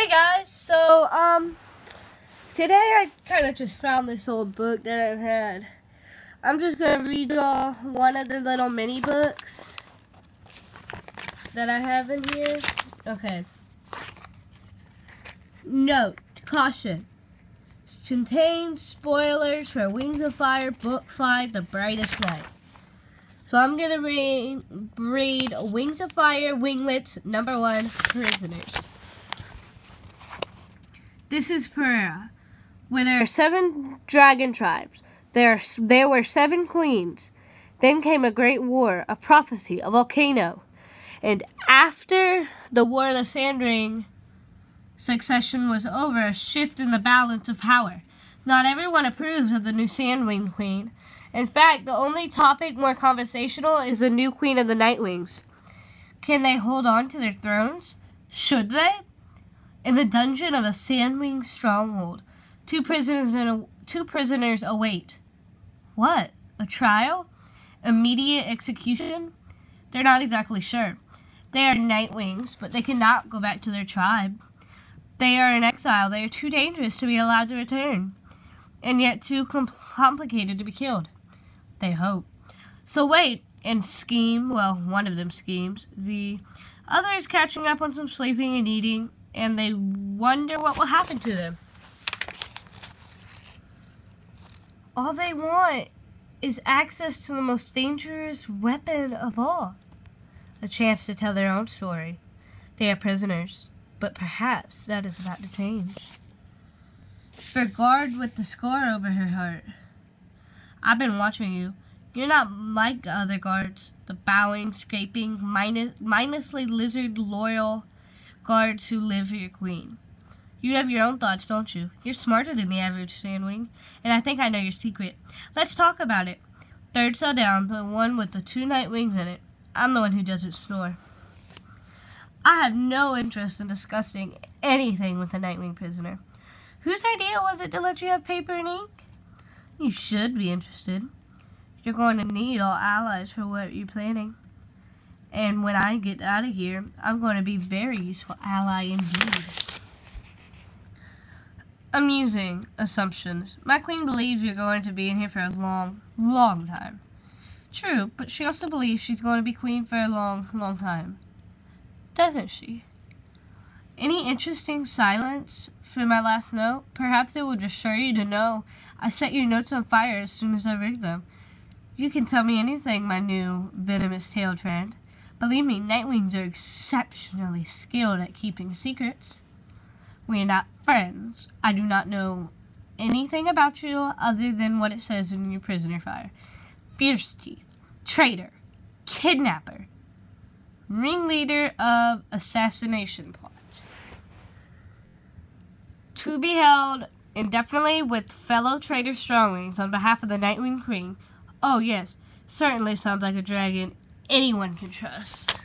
Guys, so today I kind of just found this old book that I've had. I'm just gonna read y'all one of the little mini books that I have in here. Okay. Note, caution. Contains spoilers for Wings of Fire Book 5, The Brightest Night. So I'm gonna read Wings of Fire, Winglets, number 1, Prisoners. This is Perea, where there are 7 dragon tribes. There were 7 queens. Then came a great war, a prophecy, a volcano. And after the War of the Sand Ring succession was over, a shift in the balance of power. Not everyone approves of the new Sandwing Queen. In fact, the only topic more conversational is the new Queen of the Nightwings. Can they hold on to their thrones? Should they? In the dungeon of a Sandwing stronghold, two prisoners await. What? A trial? Immediate execution? They're not exactly sure. They are Nightwings, but they cannot go back to their tribe. They are in exile. They are too dangerous to be allowed to return, and yet too complicated to be killed. They hope. So wait and scheme. Well, one of them schemes. The other is catching up on some sleeping and eating, and they wonder what will happen to them. All they want is access to the most dangerous weapon of all. A chance to tell their own story. They are prisoners, but perhaps that is about to change. For guard with the scar over her heart. I've been watching you. You're not like the other guards. The bowing, scraping, mindlessly lizard-loyal guards who live for your queen. You have your own thoughts, don't you? You're smarter than the average Sandwing, and I think I know your secret. Let's talk about it. Third cell down, the one with the 2 Nightwings in it. I'm the one who doesn't snore. I have no interest in discussing anything with the Nightwing prisoner. Whose idea was it to let you have paper and ink? You should be interested. You're going to need all allies for what you're planning. And when I get out of here, I'm going to be a very useful ally indeed. Amusing assumptions. My queen believes you're going to be in here for a long, long time. True, but she also believes she's going to be queen for a long, long time. Doesn't she? Any interesting silence for my last note? Perhaps it would assure you to know I set your notes on fire as soon as I read them. You can tell me anything, my new venomous-tailed friend. Believe me, Nightwings are exceptionally skilled at keeping secrets. We are not friends. I do not know anything about you other than what it says in your prisoner file. Fierce teeth, traitor, kidnapper, ringleader of assassination plot. To be held indefinitely with fellow traitor Strongwings on behalf of the Nightwing Queen. Oh yes, certainly sounds like a dragon anyone can trust.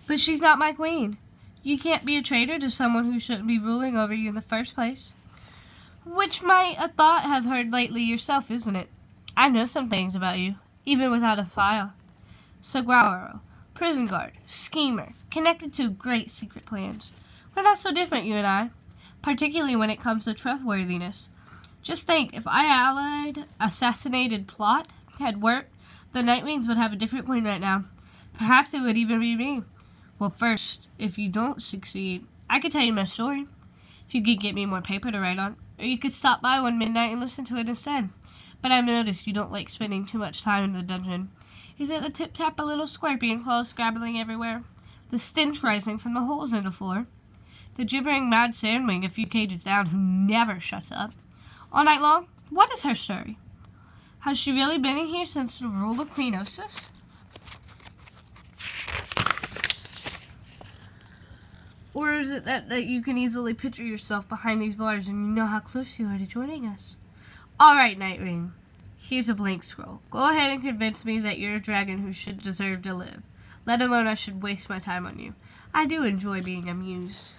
But she's not my queen. You can't be a traitor to someone who shouldn't be ruling over you in the first place. Which might a thought have heard lately yourself, isn't it? I know some things about you, even without a file. Saguaro, prison guard, schemer, connected to great secret plans. We're not so different, you and I, particularly when it comes to trustworthiness. Just think, if I allied assassinated plot had worked, the Nightwings would have a different queen right now. Perhaps it would even be me. Well, first, if you don't succeed, I could tell you my story. If you could get me more paper to write on, or you could stop by one midnight and listen to it instead. But I've noticed you don't like spending too much time in the dungeon. Is it the tip-tap of little scorpion claws scrabbling everywhere? The stench rising from the holes in the floor? The gibbering mad Sandwing a few cages down who never shuts up? All night long? What is her story? Has she really been in here since the rule of Queen Osis? Or is it that you can easily picture yourself behind these bars and you know how close you are to joining us? Alright, Nightwing. Here's a blank scroll. Go ahead and convince me that you're a dragon who should deserve to live. Let alone I should waste my time on you. I do enjoy being amused.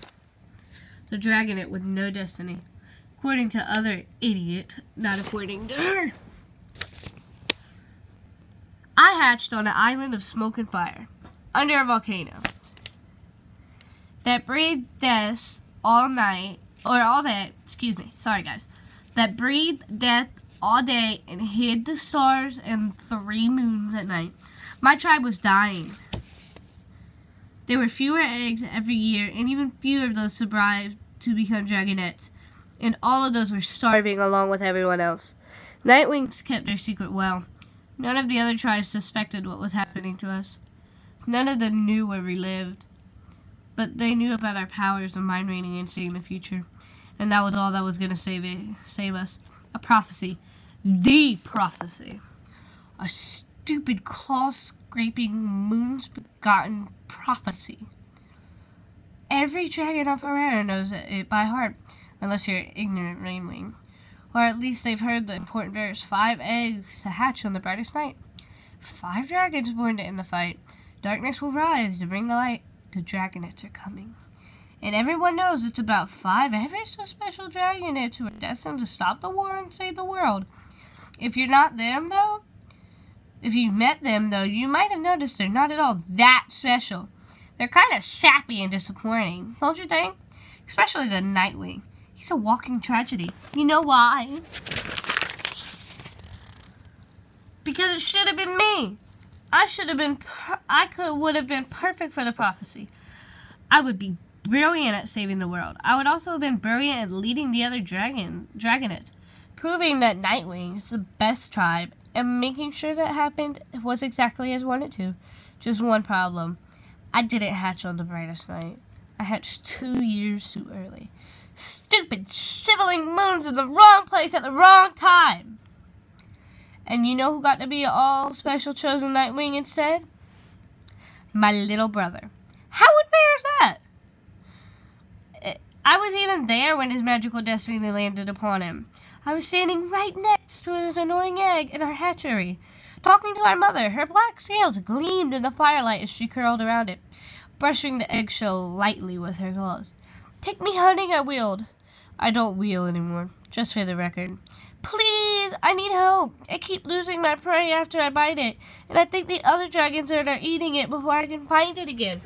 The dragonette with no destiny. According to other idiot, not according to her. I hatched on an island of smoke and fire, under a volcano. that breathed death all night, or all day, excuse me, sorry guys, that breathed death all day and hid the stars and 3 moons at night. My tribe was dying. There were fewer eggs every year, and even fewer of those survived to become dragonettes. And all of those were starving along with everyone else. Nightwings kept their secret well. None of the other tribes suspected what was happening to us. None of them knew where we lived. But they knew about our powers of mind reading and seeing the future. And that was all that was going to save us. A prophecy. The prophecy. A stupid, claw-scraping, moons-begotten prophecy. Every dragon of Herrera knows it by heart, unless you're an ignorant rainwing. Or at least they've heard the important verse, 5 eggs to hatch on the brightest night. 5 dragons born to end the fight. Darkness will rise to bring the light. The dragonettes are coming. And everyone knows it's about 5 ever so special dragonettes who are destined to stop the war and save the world. If you're not them, though, if you met them, though, you might have noticed they're not at all that special. They're kind of sappy and disappointing, don't you think? Especially the Nightwing. He's a walking tragedy. You know why? Because it should have been me. Would have been perfect for the prophecy. I would be brilliant at saving the world. I would also have been brilliant at leading the other dragonettes, proving that Nightwing is the best tribe, and making sure that happened was exactly as wanted to. Just one problem. I didn't hatch on the brightest night. I hatched 2 years too early. Stupid, sniveling moons in the wrong place at the wrong time. And you know who got to be all special chosen Nightwing instead? My little brother. How unfair is that? I was even there when his magical destiny landed upon him. I was standing right next to his annoying egg in our hatchery, talking to our mother. Her black scales gleamed in the firelight as she curled around it, brushing the eggshell lightly with her claws. Take me hunting, I wheeled. I don't wheel anymore, just for the record. Please, I need help. I keep losing my prey after I bite it, and I think the other dragons are eating it before I can find it again.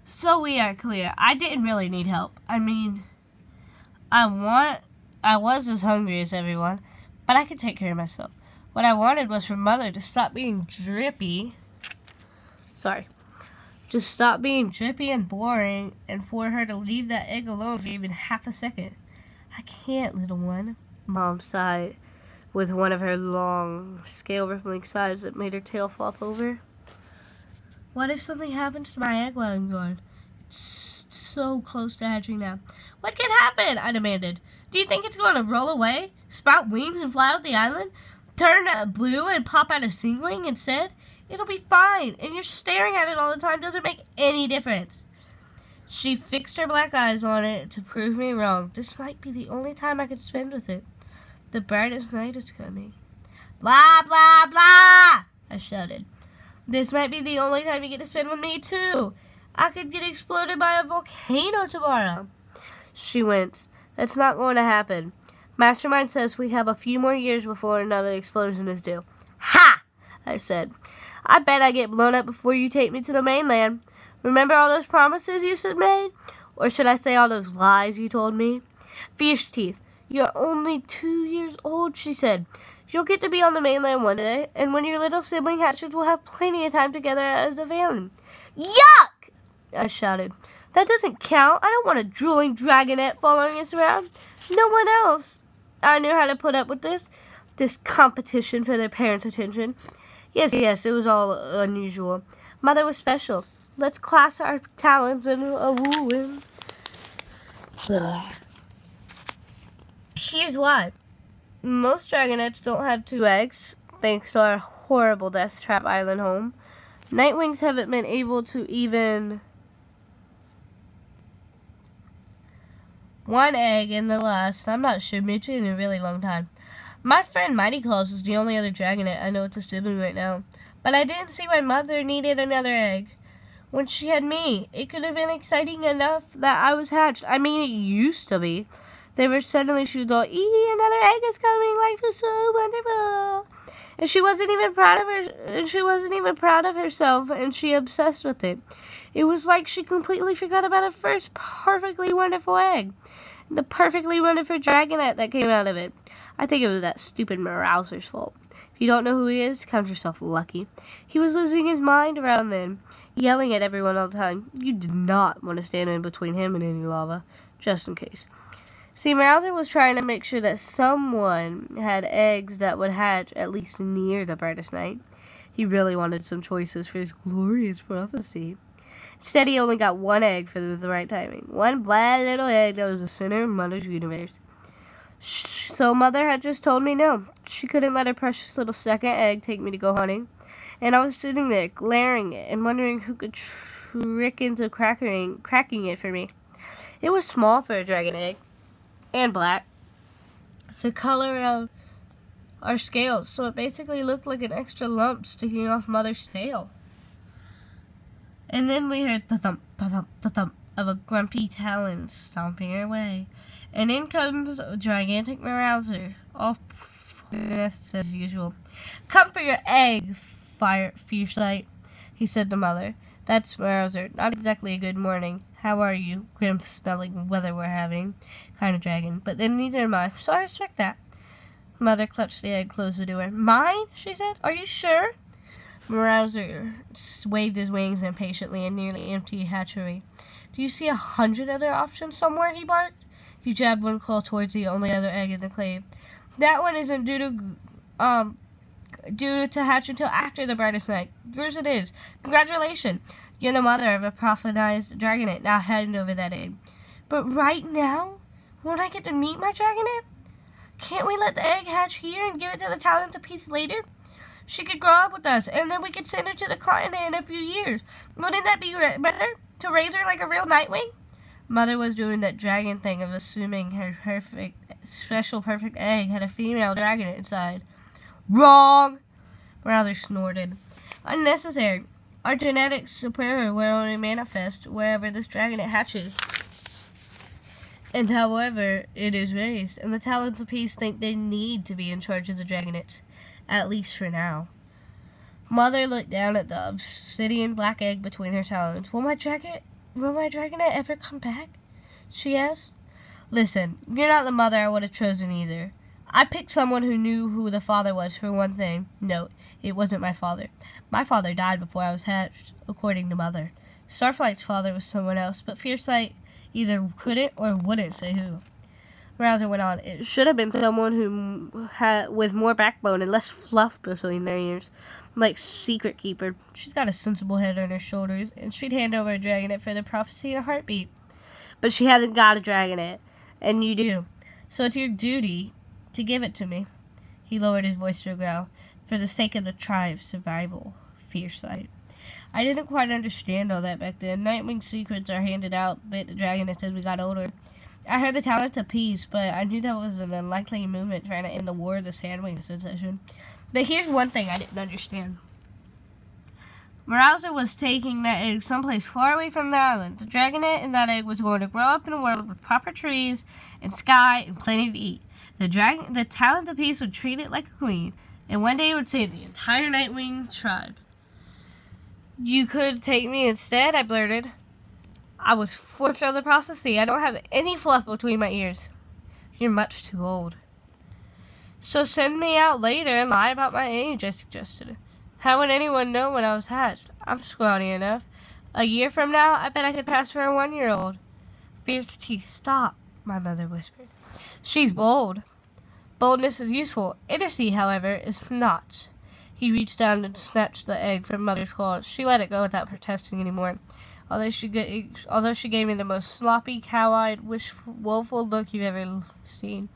So we are clear. I didn't really need help. I mean, I was as hungry as everyone, but I could take care of myself. What I wanted was for Mother to stop being drippy. Just stop being drippy and boring, and for her to leave that egg alone for even half a second. I can't, little one, Mom sighed, with one of her long, scale-rippling sighs that made her tail flop over. What if something happens to my egg while I'm gone? It's so close to hatching now. What could happen? I demanded. Do you think it's going to roll away, sprout wings and fly out the island, turn blue and pop out a stingwing instead? It'll be fine, and you're staring at it all the time doesn't make any difference. She fixed her black eyes on it to prove me wrong. This might be the only time I could spend with it. The brightest night is coming. Blah, blah, blah, I shouted. This might be the only time you get to spend with me, too. I could get exploded by a volcano tomorrow. She winced. That's not going to happen. Mastermind says we have a few more years before another explosion is due. Ha! I said. I bet I get blown up before you take me to the mainland. Remember all those promises you made? Or should I say all those lies you told me? Fierce Teeth, you're only 2 years old, she said. You'll get to be on the mainland one day, and when your little sibling hatches, we'll have plenty of time together as a family. Yuck! I shouted. That doesn't count. I don't want a drooling dragonette following us around. No one else. I knew how to put up with this competition for their parents' attention. Yes, it was all unusual. Mother was special. Let's class our talents and wooing. Here's why. Most dragonettes don't have 2 eggs, thanks to our horrible Death Trap Island home. Nightwings haven't been able to even 1 egg in the last, I'm not sure, maybe in a really long time. My friend Mighty Claws was the only other dragonette I know with a sibling right now, but I didn't see my mother needed another egg. When she had me, it could have been exciting enough that I was hatched. I mean, it used to be. She was all, another egg is coming, life is so wonderful. And she wasn't even proud of herself, and she obsessed with it. It was like she completely forgot about her first perfectly wonderful egg. The perfectly wonderful dragonette that came out of it. I think it was that stupid Meowser's fault. If you don't know who he is, count yourself lucky. He was losing his mind around then, yelling at everyone all the time. You did not want to stand in between him and any lava, just in case. See, Meowser was trying to make sure that someone had eggs that would hatch at least near the brightest night. He really wanted some choices for his glorious prophecy. Instead, he only got one egg for the right timing. One black little egg that was the center of Mother's universe. So Mother had just told me no. She couldn't let her precious little second egg take me to go hunting. And I was sitting there, glaring at it, and wondering who could trick into cracking it for me. It was small for a dragon egg. And black. It's the color of our scales, so it basically looked like an extra lump sticking off Mother's tail. And then we heard the thump, the thump, the thump of a grumpy talon stomping her way. And in comes a gigantic Meowser, all fierce as usual. Come for your egg, Fiercesight, he said to Mother. That's Meowser. Not exactly a good morning. How are you? Grim-smelling weather we're having. Kind of dragon. But then neither am I, so I respect that. Mother clutched the egg, closed the door. Mine? She said. Are you sure? Meowser waved his wings impatiently and nearly empty hatchery. Do you see 100 other options somewhere? He barked. He jabbed one claw towards the only other egg in the clave. That one isn't due to hatch until after the brightest night. Yours it is. Congratulations. You're the mother of a prophetized dragonette. Now hand over that egg. But right now? Won't I get to meet my dragonette? Can't we let the egg hatch here and give it to the talent piece later? She could grow up with us, and then we could send her to the continent in a few years. Wouldn't that be better? To raise her like a real Nightwing? Mother was doing that dragon thing of assuming her special perfect egg had a female dragon inside. Wrong! Meowser snorted. Unnecessary. Our genetics superior will only manifest wherever this dragonette hatches. And however it is raised, and the talents of peace think they need to be in charge of the dragonettes. At least for now. Mother looked down at the obsidian black egg between her talons. Will my dragonette ever come back? She asked. Listen, you're not the mother I would have chosen either. I picked someone who knew who the father was for one thing. No, it wasn't my father. My father died before I was hatched, according to Mother. Starflight's father was someone else, but Fiercesight either couldn't or wouldn't say who. Meowser went on. It should have been someone who with more backbone and less fluff between their ears. Like Secret Keeper. She's got a sensible head on her shoulders, and she'd hand over a dragonette for the prophecy in a heartbeat. But she hasn't got a dragonette, and you do. So it's your duty to give it to me. He lowered his voice to a growl. For the sake of the tribe's survival, Fiercesight. I didn't quite understand all that back then. Nightwing secrets are handed out bit the dragonette as we got older. I heard the talent of peace, but I knew that was an unlikely movement trying to end the war of the Sandwing Secession. But here's one thing I didn't understand. Meowser was taking that egg someplace far away from the island. The dragonette in that egg was going to grow up in a world with proper trees and sky and plenty to eat. The talent of peace would treat it like a queen, and one day it would save the entire Nightwing tribe. You could take me instead, I blurted. I was fulfilled the prophecy. I don't have any fluff between my ears. You're much too old. So send me out later and lie about my age, I suggested. How would anyone know when I was hatched? I'm scrawny enough. A year from now, I bet I could pass for a 1-year-old. Fierce teeth, stop, my mother whispered. She's bold. Boldness is useful. Idiocy, however, is not. He reached down and snatched the egg from Mother's claws. She let it go without protesting anymore. Although she gave me the most sloppy, cow-eyed, woeful look you've ever seen,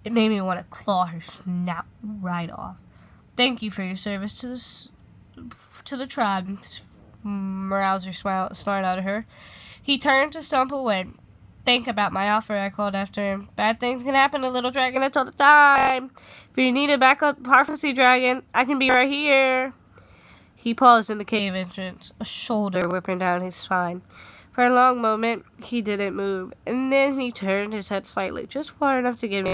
it made me want to claw her snout right off. Thank you for your service to the tribe, Meowser snarled out at her. He turned to stomp away. Think about my offer, I called after him. Bad things can happen to little dragonets all the time. If you need a backup prophecy dragon, I can be right here. He paused in the cave entrance, a shoulder whipping down his spine. For a long moment, he didn't move, and then he turned his head slightly, just far enough to give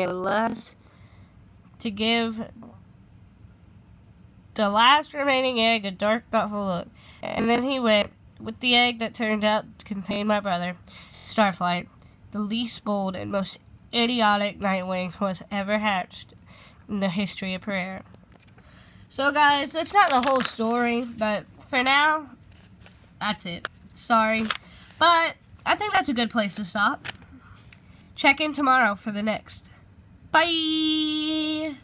the last remaining egg a dark, thoughtful look. And then he went, with the egg that turned out to contain my brother, Starflight, the least bold and most idiotic Nightwing was ever hatched in the history of Pereira. So guys, that's not the whole story, but for now, that's it. Sorry, but I think that's a good place to stop. Check in tomorrow for the next. Bye!